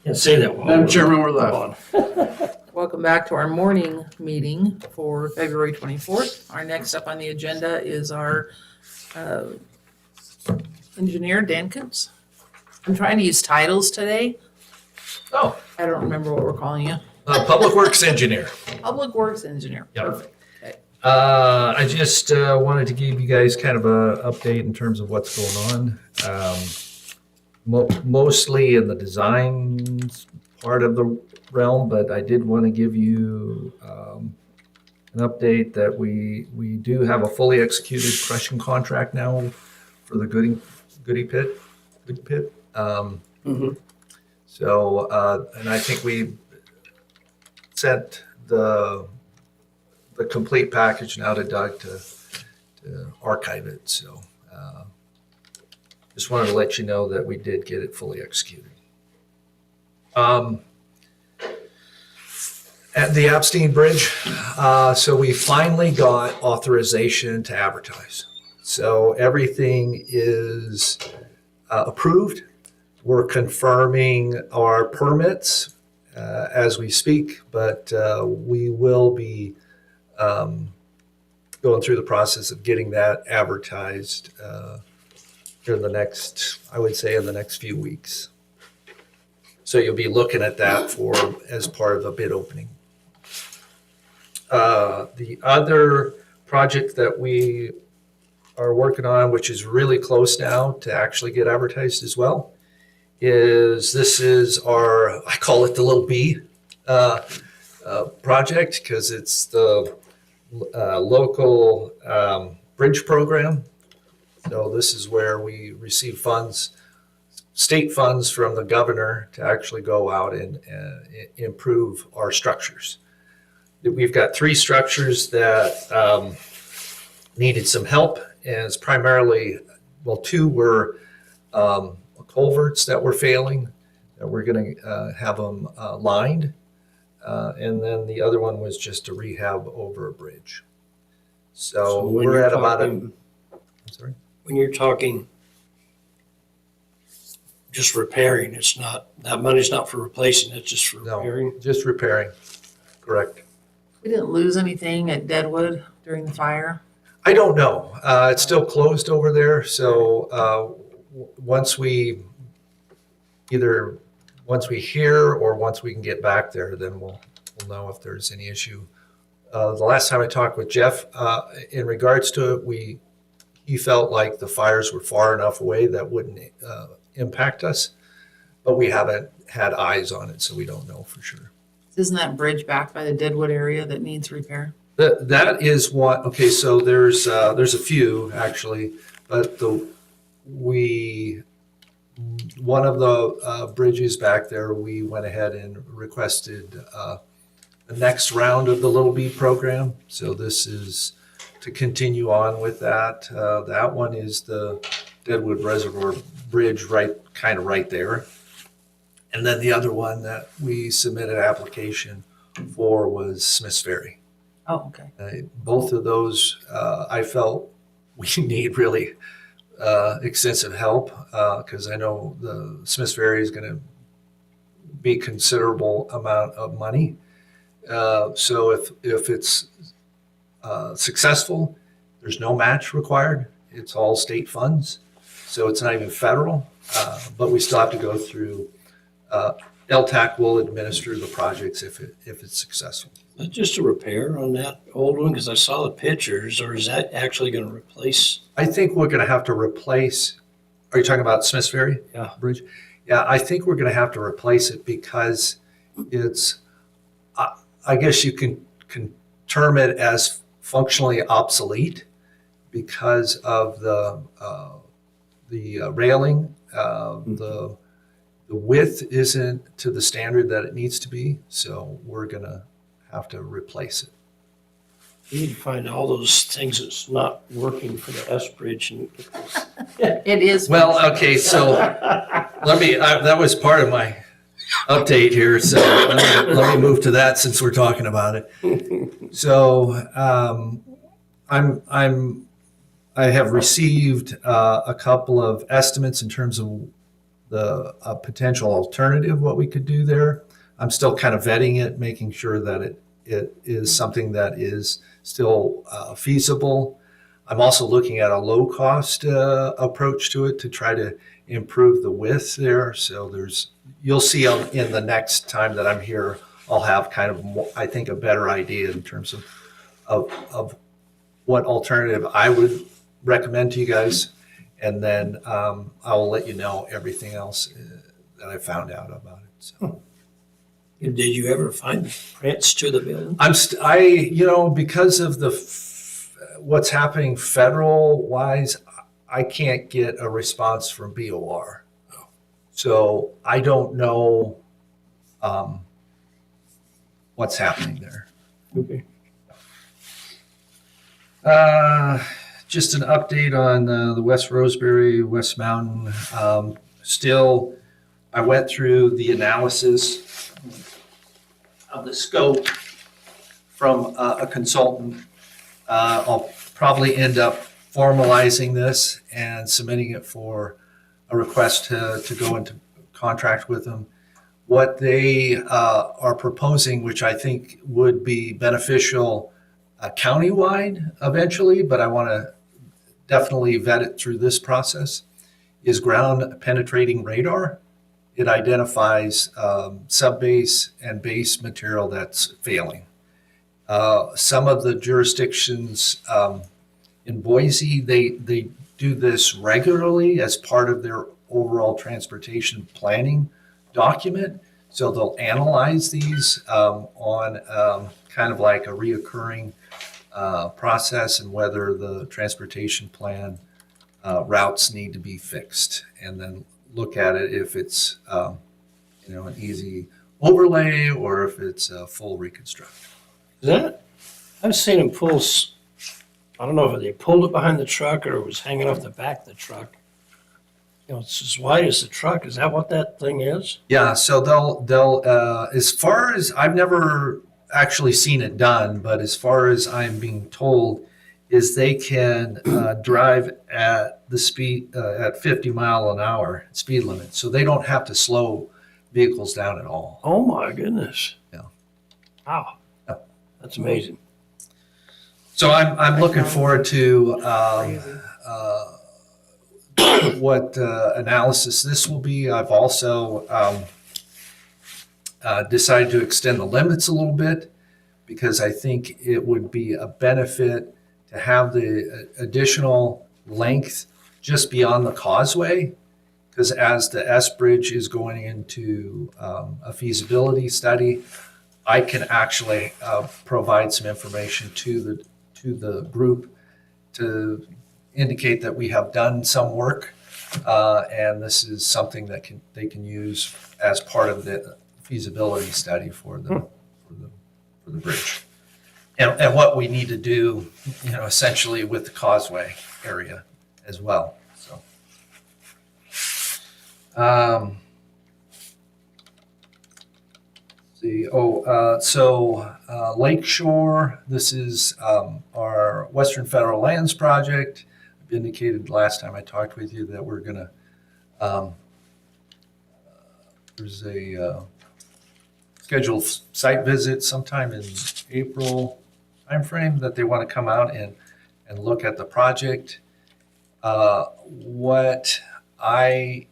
Can't say that well. Madam Chairman, we're live. Welcome back to our morning meeting for February 24th. Our next up on the agenda is our engineer, Dan Koontz. I'm trying to use titles today. Oh, I don't remember what we're calling you. Public Works Engineer. Public Works Engineer. Yep. Perfect. Okay. I just wanted to give you guys kind of an update in terms of what's going on. Mostly in the design part of the realm, but I did want to give you an update that we do have a fully executed crushing contract now for the Goody Pit. So, and I think we sent the complete package now to Doug to archive it. So, just wanted to let you know that we did get it fully executed. At the Epstein Bridge, so we finally got authorization to advertise. So everything is approved. We're confirming our permits as we speak, but we will be going through the process of getting that advertised in the next, I would say, in the next few weeks. So you'll be looking at that as part of a bid opening. The other project that we are working on, which is really close now to actually get advertised as well, this is our, I call it the little B project, because it's the local bridge program. So this is where we receive funds, state funds from the governor to actually go out and improve our structures. We've got 3 structures that needed some help, and it's primarily, well, 2 were culverts that were failing, that we're going to have them lined, and then the other one was just a rehab over a bridge. So when we're you're at about talking- I'm sorry? When you're talking just repairing, it's not, that money's not for replacing, it's just for No, repairing. just repairing, correct. We didn't lose anything at Deadwood during the fire. I don't know. It's still closed over there. So once we hear or once we can get back there, then we'll know if there's any issue. The last time I talked with Jeff, in regards to it, he felt like the fires were far enough away that wouldn't impact us, but we haven't had eyes on it, so we don't know for sure. Isn't that bridge back by the Deadwood area that needs repair? That is what. Okay, so there's a few actually, but one of the bridges back there, we went ahead and requested the next round of the Little B program. So this is to continue on with that. That one is the Deadwood Reservoir Bridge, kind of right there. And then the other one that we submitted application for was Smith's Ferry. Oh, okay. Both of those, I felt we need really extensive help, because I know the Smith's Ferry is going to be considerable amount of money. So if it's successful, there's no match required. It's all state funds, so it's not even federal. But we still have to go through. LTAC will administer the projects if it's successful. Is that just a repair on that old one? Because I saw the pictures, or is that actually going to replace? I think we're going to have to replace. Are you talking about Smith's Ferry? Yeah. Bridge? Yeah, I think we're going to have to replace it because it's. I guess you can term it as functionally obsolete because of the railing. The width isn't to the standard that it needs to be, so we're going to have to replace it. You need to find all those things that's not working for the S Bridge. And It is. Well, okay, so that was part of my update here, so let me move to that since we're talking about it. So I have received a couple of estimates in terms of a potential alternative, what we could do there. I'm still kind of vetting it, making sure that it is something that is still feasible. I'm also looking at a low cost approach to it to try to improve the width there. So you'll see in the next time that I'm here, I'll have kind of more, I think, a better idea in terms of what alternative I would recommend to you guys. And then I will let you know everything else that I found out about it. So. Did you ever find prints to the building? Because of what's happening federal wise, I can't get a response from BOR. So I don't know what's happening there. Okay. Just an update on the West Roseberry, West Mountain. Still, I went through the analysis of the scope from a consultant. I'll probably end up formalizing this and submitting it for a request to go into contract with them. What they are proposing, which I think would be beneficial countywide eventually, but I want to definitely vet it through this process, is ground penetrating radar. It identifies subbase and base material that's failing. Some of the jurisdictions in Boise, they do this regularly as part of their overall transportation planning document. So they'll analyze these on kind of like a reoccurring process and whether the transportation plan routes need to be fixed, and then look at it if it's an easy overlay or if it's a full reconstruction. I've seen them pull, I don't know if they pulled it behind the truck or it was hanging off the back of the truck. It's as wide as the truck. Is that what that thing is? Yeah, so they'll as far as I've never actually seen it done, but as far as I'm being told, is they can drive at the speed at 50 mile an hour speed limit, so they don't have to slow vehicles down at all. Oh my goodness. Yeah. Wow. Yeah. That's amazing. So I'm looking forward to Crazy. what analysis this will be. I've also decided to extend the limits a little bit because I think it would be a benefit to have the additional length just beyond the causeway, because as the S Bridge is going into a feasibility study, I can actually provide some information to the group to indicate that we have done some work, and this is something that they can use as part of the feasibility study for the bridge, and what we need to do, essentially with the causeway area as well. So, Lakeshore. This is our Western Federal Lands project. I've indicated last time I talked with you that we're gonna. There's a scheduled site visit sometime in April timeframe that they want to come out and look at the project. What I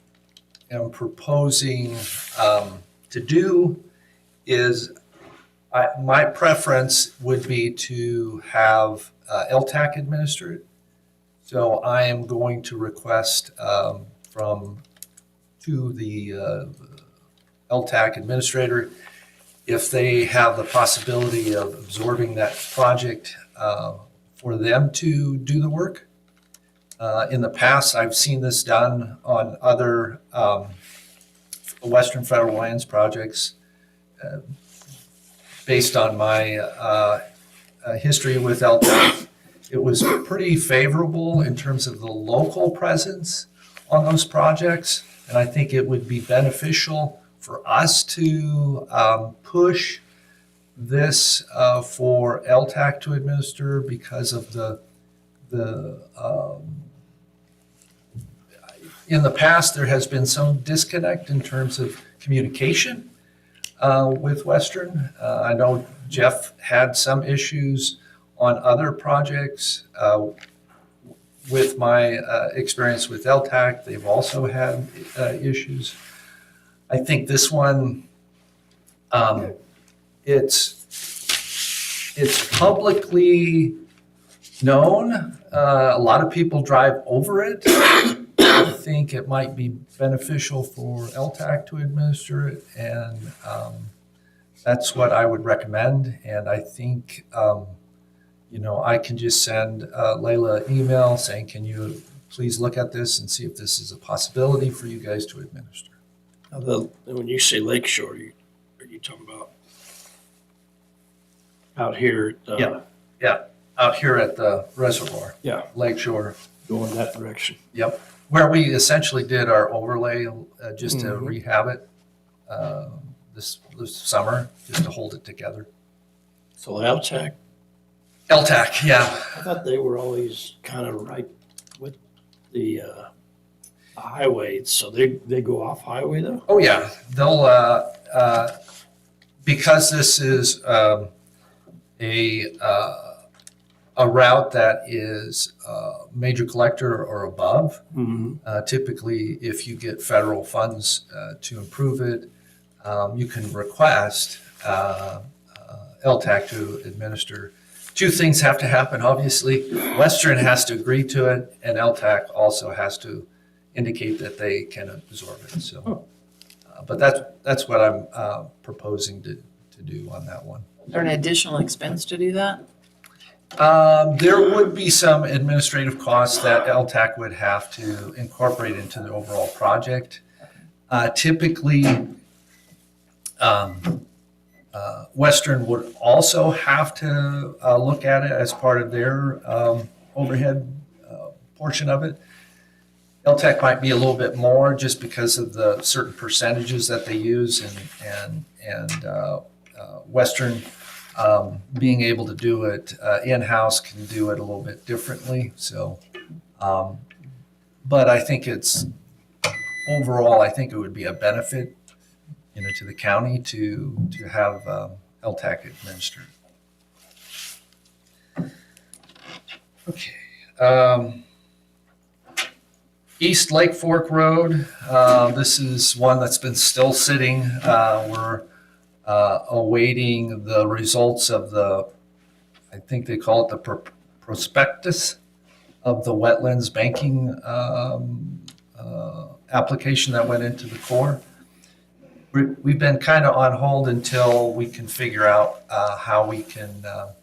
am proposing to do is my preference would be to have LTAC administer it. So I am going to request to the LTAC administrator if they have the possibility of absorbing that project for them to do the work. In the past, I've seen this done on other Western Federal Lands projects. Based on my history with LTAC, it was pretty favorable in terms of the local presence on those projects, and I think it would be beneficial for us to push this for LTAC to administer in the past, there has been some disconnect in terms of communication with Western. I know Jeff had some issues on other projects. With my experience with LTAC, they've also had issues. I think this one, it's publicly known. A lot of people drive over it. I think it might be beneficial for LTAC to administer it, and that's what I would recommend. And I think, I can just send Layla an email saying, can you please look at this and see if this is a possibility for you guys to administer? Now, when you say Lakeshore, are you talking about out here? Yeah. Out here at the reservoir, Yeah, Lakeshore. going that direction. Yep. Where we essentially did our overlay just to rehab it this summer, just to hold it together. So LTAC, LTAC, yeah. I thought they were always kind of right with the highway, so they go off highway though? Oh, yeah. They'll, because this is a route that is major collector or above, typically if you get federal funds to improve it, you can request LTAC to administer. Two things have to happen, obviously. Western has to agree to it, and LTAC also has to indicate that they can absorb it. So, but that's what I'm proposing to do on that one. Is there an additional expense to do that? There would be some administrative costs that LTAC would have to incorporate into the overall project. Typically, Western would also have to look at it as part of their overhead portion of it. LTAC might be a little bit more just because of the certain percentages that they use, and Western being able to do it in-house can do it a little bit differently. So, but I think overall, I think it would be a benefit, to the county to have LTAC administered. Okay. East Lake Fork Road. This is one that's been still sitting. We're awaiting the results of I think they call it the prospectus of the wetlands banking application that went into the Corps. We've been kind of on hold until we can figure out how we can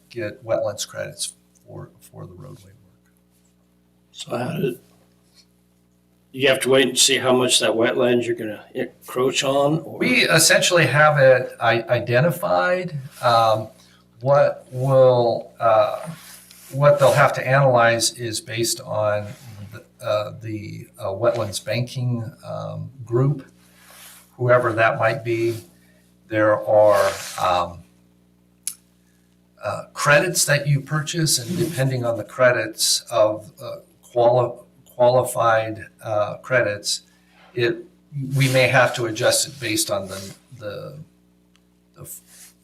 get wetlands credits for the roadway work. So how did, you have to wait and see how much that wetlands you're gonna encroach on? Or? We essentially have it identified. What they'll have to analyze is based on the wetlands banking group, whoever that might be. There are credits that you purchase, and depending on the credits of qualified credits, we may have to adjust it based on the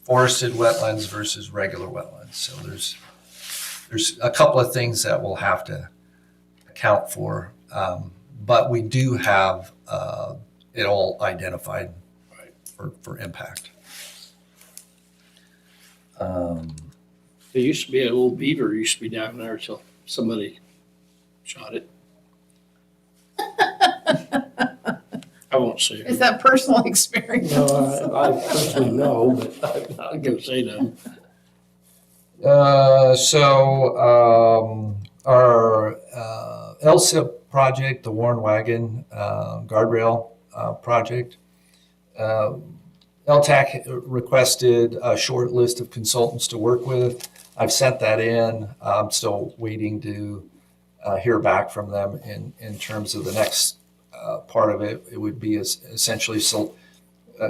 forested wetlands versus regular wetlands. So there's a couple of things that we'll have to account for, but we do have it all identified for impact. There used to be a little beaver used to be down there till somebody shot it. I won't say Is it. that personal experience? No, I personally know, but I'm not gonna say that. Our LSIP project, the Warren Wagon guardrail project, LTAC requested a short list of consultants to work with. I've sent that in. I'm still waiting to hear back from them in terms of the next part of it. It would be essentially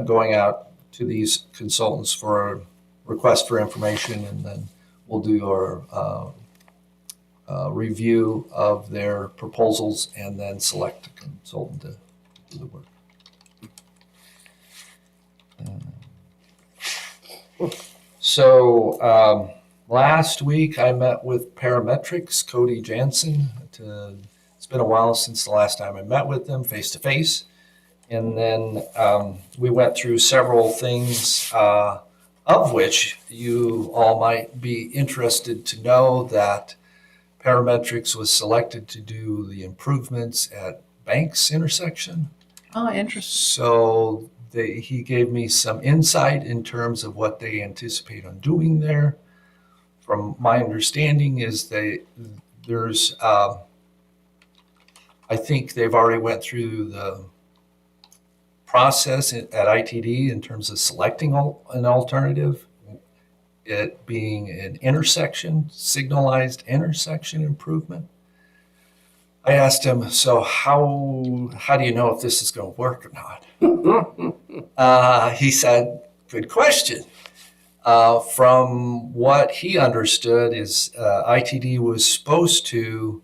going out to these consultants for a request for information, and then we'll do our review of their proposals and then select a consultant to do the work. So last week I met with Parametrics, Cody Jansen. It's been a while since the last time I met with them face to face. And then we went through several things, of which you all might be interested to know that Parametrics was selected to do the improvements at Banks intersection. Oh, interesting. So he gave me some insight in terms of what they anticipate on doing there. From my understanding is there's, I think they've already went through the process at ITD in terms of selecting an alternative, it being an intersection, signalized intersection improvement. I asked him, so how do you know if this is going to work or not? He said, good question. From what he understood is ITD was supposed to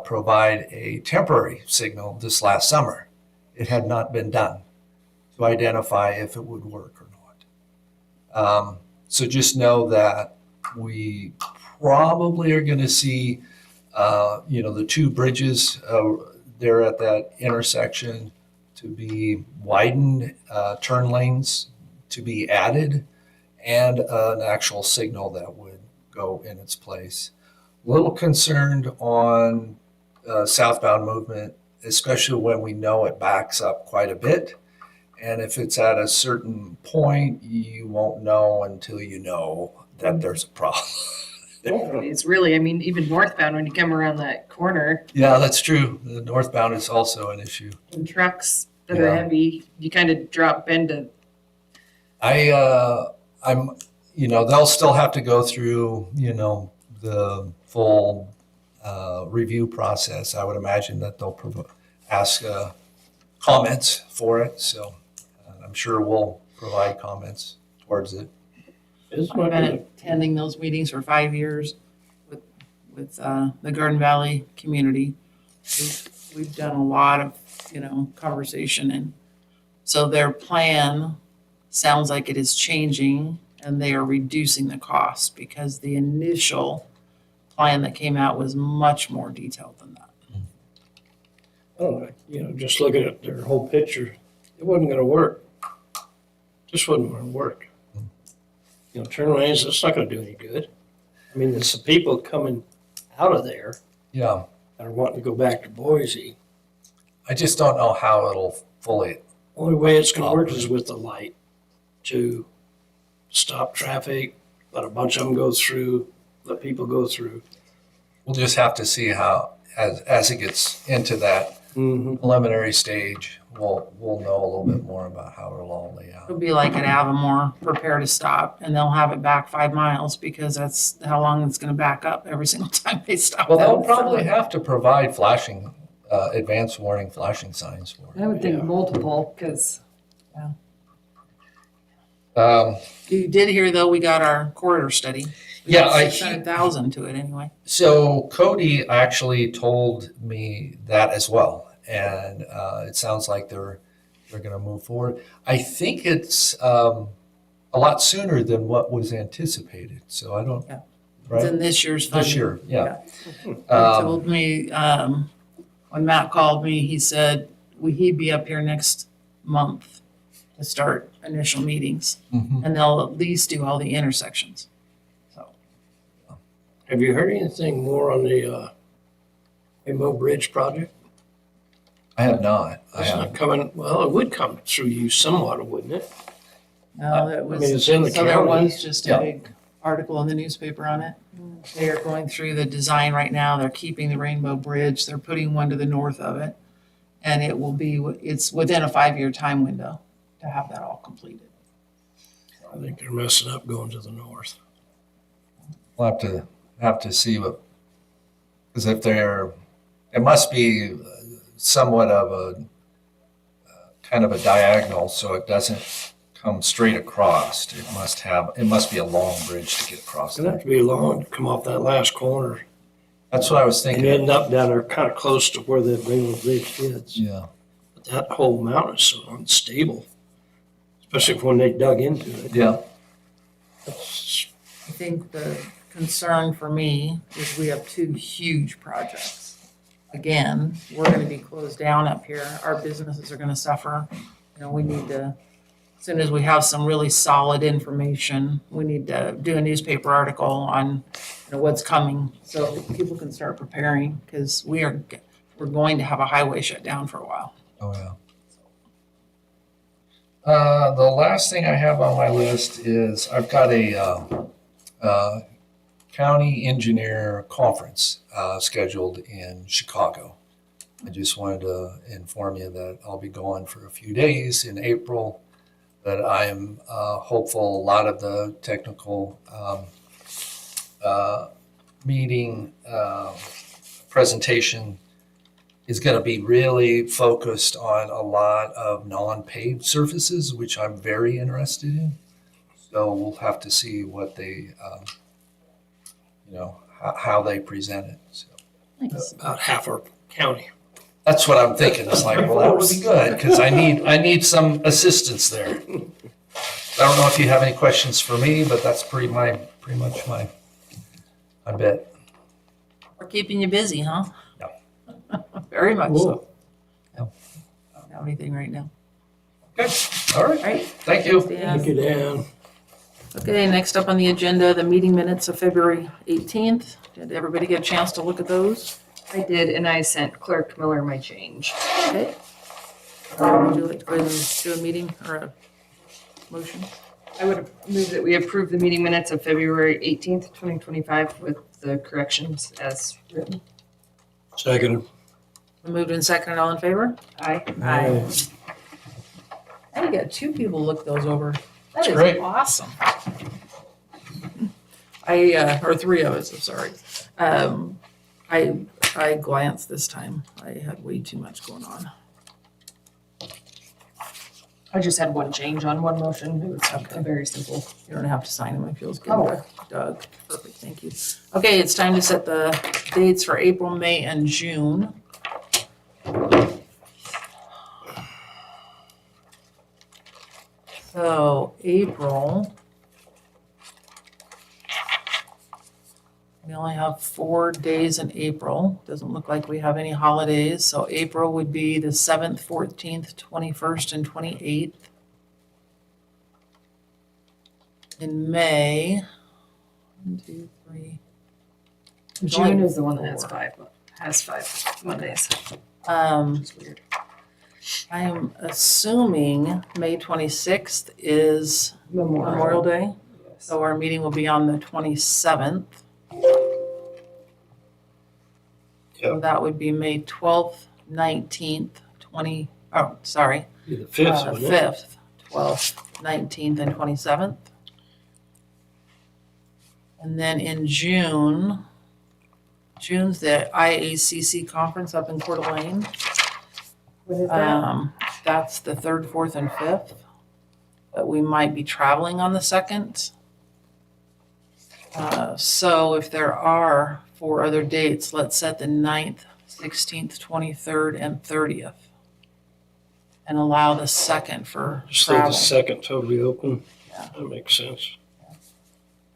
provide a temporary signal this last summer. It had not been done to identify if it would work or not. So just know that we probably are going to see, the two bridges there at that intersection to be widened, turn lanes to be added, and an actual signal that would go in its place. A little concerned on southbound movement, especially when we know it backs up quite a bit. And if it's at a certain point, you won't know until you know that there's a problem. It's really, even northbound when you come around that corner Yeah, that's true. The northbound is also an issue. and trucks that Yeah. are heavy, you kind of drop into. I'm, they'll still have to go through, the full review process. I would imagine that they'll ask comments for it. So I'm sure we'll provide comments towards it. It's I've not been gonna, attending those meetings for 5 years with the Garden Valley community. We've done a lot of, conversation, and so their plan sounds like it is changing and they are reducing the cost because the initial plan that came out was much more detailed than that. I don't know, just looking at their whole picture, it wasn't gonna work. Just wasn't gonna work. Turn lanes, that's not gonna do any good. There's some people coming out of there Yeah. that are wanting to go back to Boise. I just don't know how it'll fully. Only way it's gonna work is with the light to stop traffic, let a bunch of them go through, let people go through. We'll just have to see how, as it gets into that Mm-hmm. preliminary stage, we'll know a little bit more about how it'll all lay out. It'll be like at Avamore, prepare to stop, and they'll have it back 5 miles because that's how long it's gonna back up every single time they stop. Well, they'll that. probably have to provide flashing, advanced warning flashing signs for it. I would think Yeah. multiple, because You did hear though, we got our corridor study. We Yeah, got I- 600,000 to it anyway. So Cody actually told me that as well, and it sounds like they're going to move forward. I think it's a lot sooner than what was anticipated. So I don't. Yeah. It's Right. in this year's funding. This year, yeah. He told me, when Matt called me, he said he'd be up here next month to start initial meetings, Mhm. and they'll at least do all the intersections. So Have you heard anything more on the Rainbow Bridge project? I have not. I It's have. not coming, well, it would come through you somewhat, wouldn't it? no, it was. it's in the So there county. was just a Yeah. big article in the newspaper on it. They are going through the design right now. They're keeping the Rainbow Bridge. They're putting one to the north of it. And it's within a 5-year time window to have that all completed. I think they're messing up going to the north. We'll have to see what, because if it must be somewhat of a kind of a diagonal, so it doesn't come straight across. It must be a long bridge to get across. It's gonna have to be long to come off that last corner That's what I was And thinking. you end up down there kind of close to where the Greenwood Bridge is. Yeah. But that whole mountain is so unstable, especially when they dug into it. Yeah. It's- I think the concern for me is we have two huge projects. Again, we're gonna be closed down up here. Our businesses are gonna suffer. You know, we need to, as soon as we have some really solid information, we need to do a newspaper article on, you know, what's coming so people can start preparing, because we're going to have a highway shut down for a while. Oh, yeah. The last thing I have on my list is I've got a county engineer conference scheduled in Chicago. I just wanted to inform you that I'll be going for a few days in April, that I am hopeful a lot of the technical meeting presentation is going to be really focused on a lot of non-paved surfaces, which I'm very interested in. So we'll have to see what they, how they present it. So Thanks. About half our county. that's what I'm thinking. It's like, well, that would be good because I need some assistance there. I don't know if you have any questions for me, but that's pretty much my bet. We're keeping you busy, huh? Yeah. Very much so. Yeah. I don't have anything right now. Okay. All right. All right. Thank you. Thank you, Dan. Okay, next up on the agenda, the meeting minutes of February 18th. Did everybody get a chance to look at those? I did, and I sent Clerk Miller my change. Okay. Would you like to go ahead and do a meeting or a motion? I would move that we approve the meeting minutes of February 18th, 2025 with the corrections as written. Second. Moved and seconded, all in favor? Aye. Aye. I got two people look those over. That That's is great. awesome. Or three of us, I'm sorry. I glanced this time. I had way too much going on. I just had one change on one motion. It was Okay. very simple. You don't have to sign them. It feels good. Oh. Doug, perfect, thank you. Okay, it's time to set the dates for April, May, and June. So April, we only have 4 days in April. Doesn't look like we have any holidays. So April would be the 7th, 14th, 21st, and 28th. In May, 1, 2, 3. There's June only is the one that four. has five Mondays, Um, which is weird. I am assuming May 26th is Memorial Day. Yes. So our meeting will be on the 27th. So Yep. that would be May 12th, 19th, Be the fifth, wouldn't it? 5th, 12th, 19th, and 27th. And then in June's the IACC conference up in Coeur d'Alene. What is that? That's the 3rd, 4th, and 5th. But we might be traveling on the 2nd. So if there are 4 other dates, let's set the 9th, 16th, 23rd, and 30th. And allow the 2nd for Just leave the travel. second totally open. Yeah. That makes sense.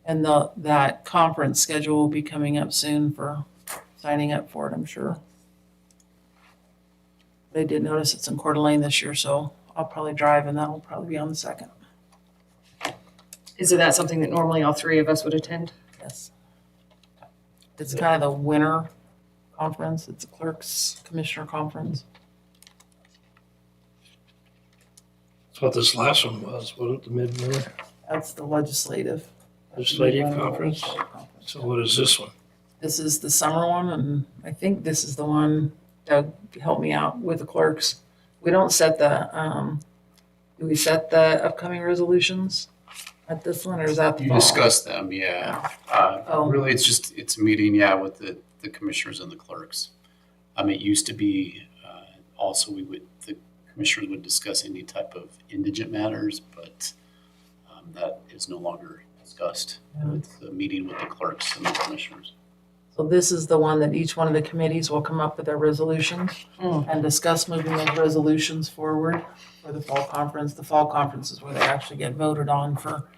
And that conference schedule will be coming up soon for signing up for it, I'm sure. They did notice it's in Coeur d'Alene this year, so I'll probably drive and that'll probably be on the 2nd. Is that something that normally all three of us would attend? Yes. It's kind of the winter conference. It's a clerks commissioner conference. That's what this last one was, wasn't it? The mid-winter That's the legislative. legislative conference. So what is this one? This is the summer one, and I think this is the one, Doug, help me out with the clerks. We don't set do we set the upcoming resolutions at this one, or is that the You fall? discuss them, yeah. Oh. Really, it's a meeting, with the commissioners and the clerks. It used to be, also the commissioners would discuss any type of indigent matters, but that is no longer discussed. Yeah. It's a meeting with the clerks and the commissioners. So this is the one that each one of the committees will come up with their resolutions and discuss moving those resolutions forward for the fall conference. The fall conference is where they actually get voted on for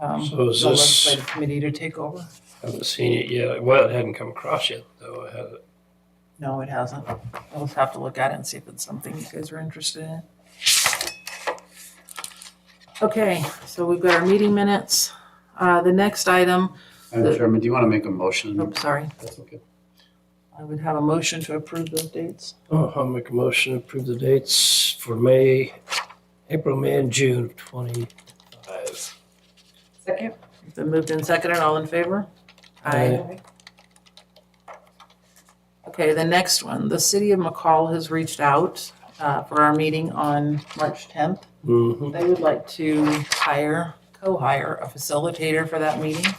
So is the this- legislative committee to take over. Haven't seen it yet. Well, it hadn't come across yet, though. I haven't. No, it hasn't. I'll just have to look at it and see if it's something you guys are interested in. Okay, so we've got our meeting minutes. The next item, Madam Chairman, do you want to make a motion? oops, sorry. That's okay. I would have a motion to approve those dates. Oh, I'll make a motion to approve the dates for May, April, May, and June of 25. Second? It's been moved and seconded. All in favor? Aye. Okay, the next one, the city of McCall has reached out for our meeting on March 10th. Mm-hmm. They would like to co-hire a facilitator for that meeting.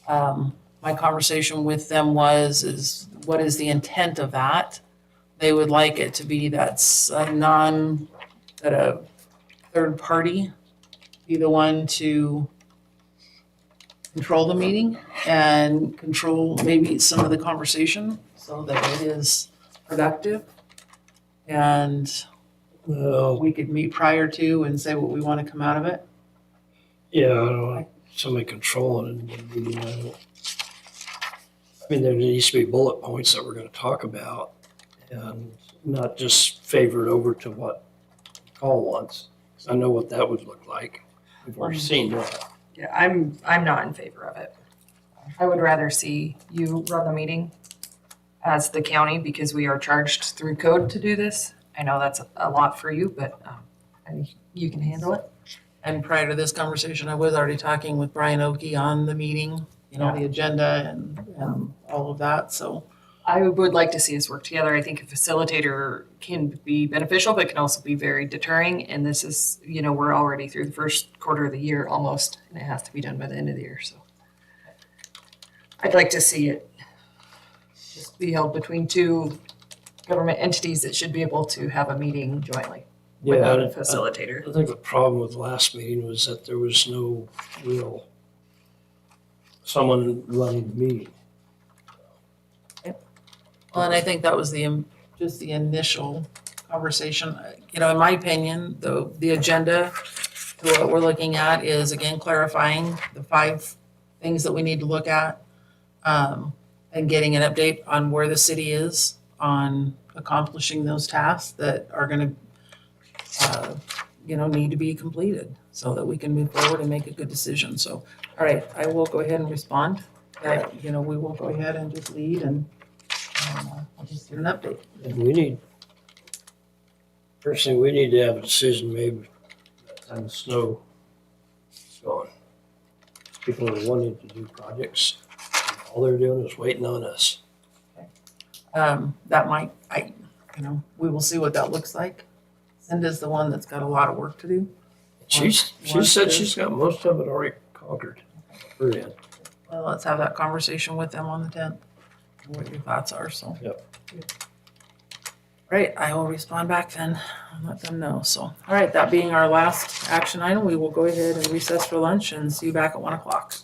My conversation with them is what is the intent of that? They would like it to be that a third party be the one to control the meeting and control maybe some of the conversation so that it is productive. And Well, we could meet prior to and say what we want to come out of it. yeah, I don't want somebody controlling it. I mean, there needs to be bullet points that we're going to talk about and not just favor it over to what call wants. I know what that would look like. We've already seen that. Yeah, I'm not in favor of it. I would rather see you run the meeting as the county because we are charged through code to do this. I know that's a lot for you, but you can handle it. And prior to this conversation, I was already talking with Brian Oakey on the meeting, the agenda and all of that, so. I would like to see us work together. I think a facilitator can be beneficial, but can also be very deterring. And this is, we're already through the first quarter of the year almost, and it has to be done by the end of the year. So I'd like to see it just be held between two government entities that should be able to have a meeting jointly without a facilitator. I think the problem with the last meeting was that there was no real someone running the meeting. Well, and I think that was just the initial conversation. In my opinion, the agenda to what we're looking at is again clarifying the 5 things that we need to look at, and getting an update on where the city is on accomplishing those tasks that are going to, need to be completed so that we can move forward and make a good decision. So, all right, I will go ahead and respond. We will go ahead and just lead and I'll just get an update. And first thing, we need to have a decision made on the snow is gone. People are wanting to do projects. All they're doing is waiting on us. That might, we will see what that looks like. Cinda's the one that's got a lot of work to do. She said she's got most of it already conquered. Her end. Well, let's have that conversation with them on the 10th, and what your thoughts are, so. Yep. Right, I will respond back then and let them know, so. All right, that being our last action item, we will go ahead and recess for lunch and see you back at 1 o'clock.